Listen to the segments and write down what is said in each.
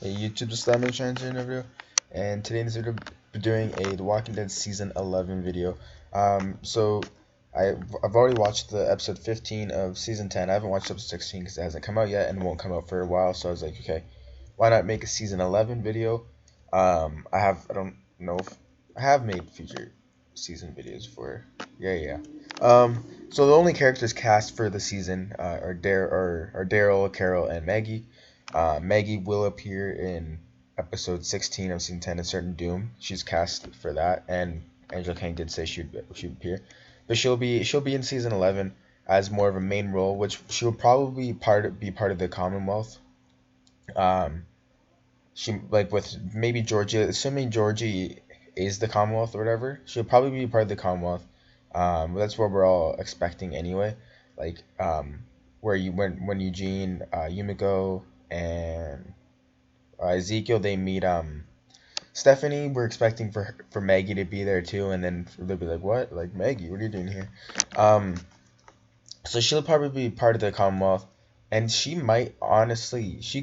Hey YouTube, this is TheAdminShines here in a video, and today in this video we're doing a The Walking Dead Season 11 video. So I've already watched the episode 15 of Season 10. I haven't watched episode 16 because it hasn't come out yet and won't come out for a while, so I was like, okay, why not make a Season 11 video? I don't know if I have made feature season videos for, yeah. So the only characters cast for the season are Daryl, Carol, and Maggie. Maggie will appear in episode 16 of season 10 of Certain Doom. She's cast for that, and Angela Kang did say she'd appear, but she'll be in season 11 as more of a main role, which she'll probably be part of the Commonwealth. She like with maybe Georgia, assuming Georgie is the Commonwealth or whatever, she'll probably be part of the Commonwealth. That's what we're all expecting anyway. Like where you when Eugene, Yumiko, and Ezekiel they meet Stephanie, we're expecting for Maggie to be there too, and then they'll be like, "What? Like Maggie? What are you doing here?" Um, so she'll probably be part of the Commonwealth, and she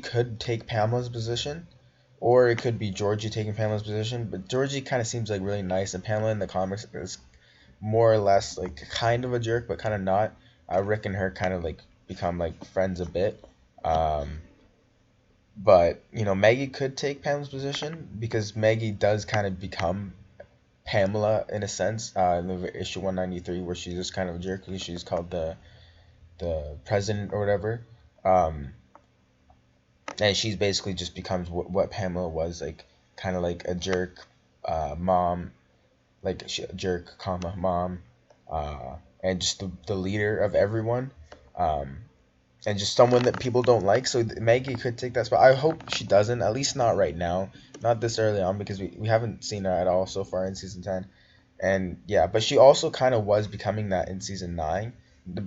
could take Pamela's position, or it could be Georgie taking Pamela's position. But Georgie kind of seems like really nice, and Pamela in the comics is more or less like kind of a jerk, but kind of not. Rick and her kind of like become like friends a bit. Um, but Maggie could take Pamela's position because Maggie does kind of become Pamela in a sense in the issue 193 where she's just kind of a jerk because she's called the president or whatever. Um, and she's basically just becomes what Pamela was, like kind of like a jerk mom, like a jerk comma mom, and just the leader of everyone. Um, and just someone that people don't like. So Maggie could take that spot. I hope she doesn't, at least not right now, not this early on, because we haven't seen her at all so far in season 10. And yeah, but she also kind of was becoming that in season 9,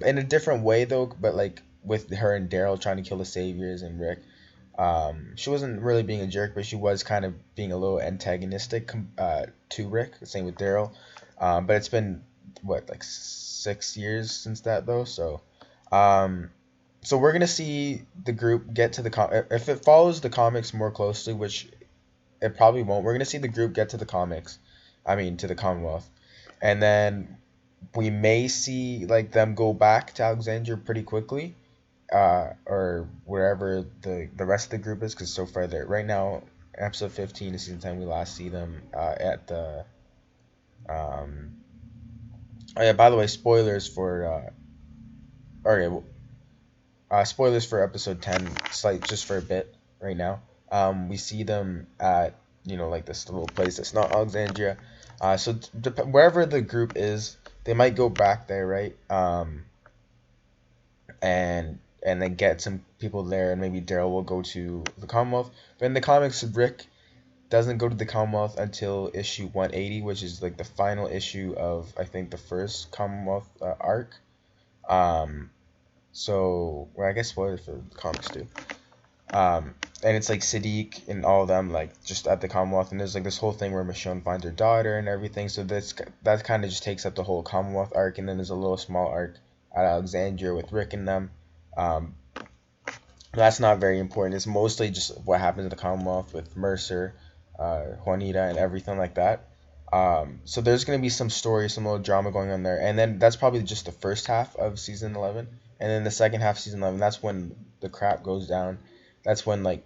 in a different way though. But like with her and Daryl trying to kill the Saviors and Rick, she wasn't really being a jerk, but she was kind of being a little antagonistic to Rick. Same with Daryl. But it's been what, like 6 years since that though, so. So we're gonna see the group get to if it follows the comics more closely, which it probably won't. We're gonna see the group get to the comics, I mean to the Commonwealth, and then we may see like them go back to Alexandria pretty quickly, or wherever the rest of the group is, because so far they're right now episode 15 of season 10 we last see them at the oh yeah, by the way, spoilers for okay, spoilers for episode 10, slight just for a bit right now. We see them at like this little place that's not Alexandria. So wherever the group is, they might go back there, right? And then get some people there, and maybe Daryl will go to the Commonwealth. But in the comics, Rick doesn't go to the Commonwealth until issue 180, which is like the final issue of I think the first Commonwealth arc. So, well, I guess spoilers for the comics too. And it's like Sadiq and all of them like just at the Commonwealth, and there's like this whole thing where Michonne finds her daughter and everything. So that kind of just takes up the whole Commonwealth arc, and then there's a little small arc at Alexandria with Rick and them. Um, that's not very important. It's mostly just what happens in the Commonwealth with Mercer, Juanita, and everything like that. So there's gonna be some story, some little drama going on there, and then that's probably just the first half of season 11, and then the second half of season 11. That's when the crap goes down. That's when like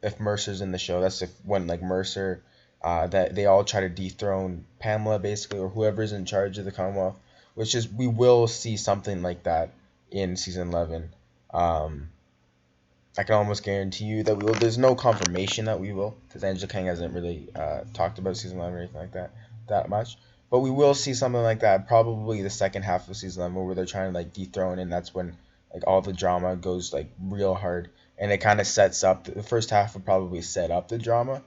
if Mercer's in the show, that's when like Mercer, that they all try to dethrone Pamela basically, or whoever's in charge of the Commonwealth, which is we will see something like that in season 11. Um, I can almost guarantee you that we will. There's no confirmation that we will, because Angela Kang hasn't really talked about season 11 or anything like that much. But we will see something like that probably the second half of season 11, where they're trying to like dethrone, and that's when like all the drama goes like real hard, and it kind of sets up the first half will probably set up the drama,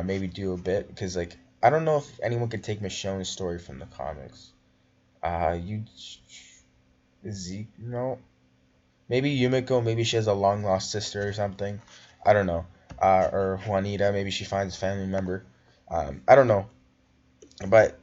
maybe do a bit, because like I don't know if anyone could take Michonne's story from the comics. You Zeke, no. Maybe Yumiko, maybe she has a long lost sister or something. I don't know. Or Juanita, maybe she finds a family member. I don't know. But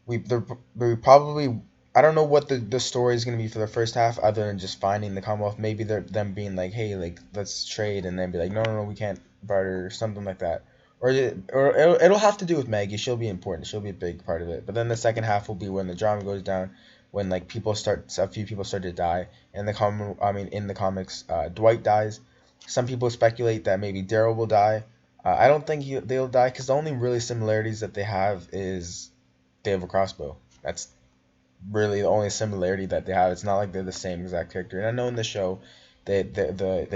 we probably, I don't know what the story is gonna be for the first half, other than just finding the Commonwealth. Maybe they're them being like, hey, like let's trade, and then be like, no, we can't barter, something like that. Or it'll have to do with Maggie. She'll be important. She'll be a big part of it. But then the second half will be when the drama goes down, when like a few people start to die. In the comics, Dwight dies. Some people speculate that maybe Daryl will die. I don't think they'll die because the only really similarities that they have is they have a crossbow. That's really the only similarity that they have. It's not like they're the same exact character. And I know in the show, they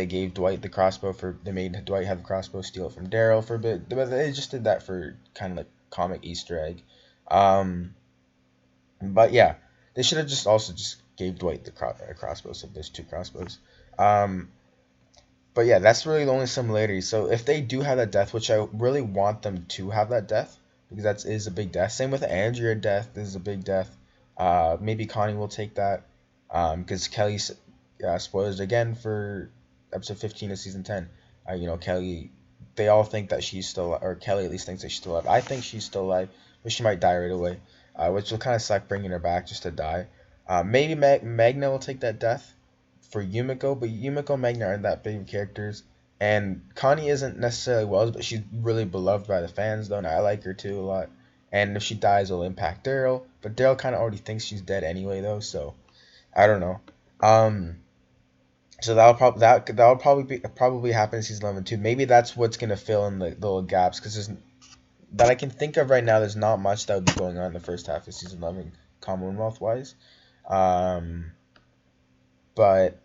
gave Dwight the crossbow for they made Dwight have the crossbow, steal it from Daryl for a bit, but they just did that for kind of like comic Easter egg. Um, but yeah, they should have just also just gave Dwight the crossbow. So there's two crossbows. Um, but yeah, that's really the only similarity. So if they do have that death, which I really want them to have that death, because that is a big death. Same with Andrea death. This is a big death. Maybe Connie will take that. Because Kelly, spoilers again for episode 15 of season 10. Kelly, they all think that she's still, or Kelly at least thinks that she's still alive. I think she's still alive, but she might die right away, which will kind of suck bringing her back just to die. Maybe Magna will take that death for Yumiko, but Yumiko and Magna aren't that big of characters. And Connie isn't necessarily Wells, but she's really beloved by the fans, though, and I like her too a lot. And if she dies, it'll impact Daryl. But Daryl kind of already thinks she's dead anyway, though, so I don't know. Um, so that'll probably happen in season 11 too. Maybe that's what's gonna fill in the little gaps because that I can think of right now. There's not much that would be going on in the first half of season 11, Commonwealth wise. Um, but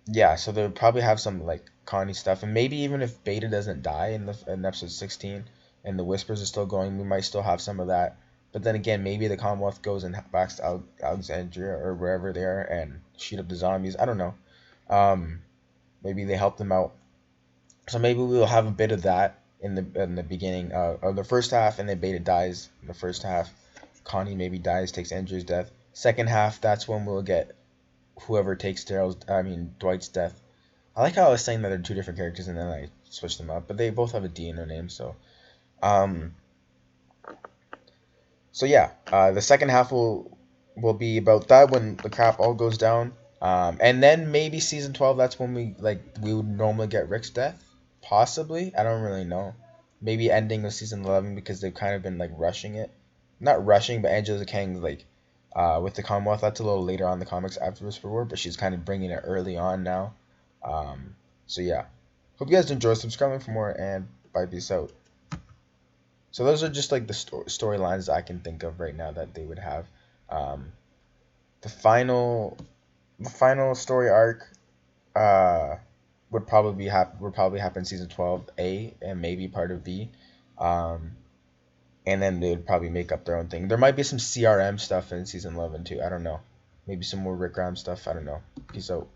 yeah, so they'll probably have some like Connie stuff, and maybe even if Beta doesn't die in episode 16, and the Whispers are still going, we might still have some of that. But then again, maybe the Commonwealth goes and backs to Alexandria or wherever they are and shoot up the zombies. I don't know. Um, Maybe they help them out. So maybe we will have a bit of that in the beginning of the first half, and then Beta dies in the first half. Connie maybe dies, takes Andrew's death. Second half, that's when we'll get whoever takes Dwight's death. I like how I was saying that they're two different characters and then I switched them up, but they both have a D in their name, so um yeah, the second half will be about that when the crap all goes down. And then maybe season 12, that's when we would normally get Rick's death, possibly. I don't really know. Maybe ending of season 11 because they've kind of been like rushing it, not rushing, but Angela Kang with the Commonwealth. That's a little later on in the comics after Whisper War, but she's kind of bringing it early on now. So yeah, hope you guys enjoy. Subscribing for more, and bye, peace out. So those are just like the storylines I can think of right now that they would have. Um, the final story arc uh, would probably happen in season 12A and maybe part of B. Um, and then they would probably make up their own thing. There might be some CRM stuff in season 11 too. I don't know. Maybe some more Rick Grimes stuff. I don't know. Peace out.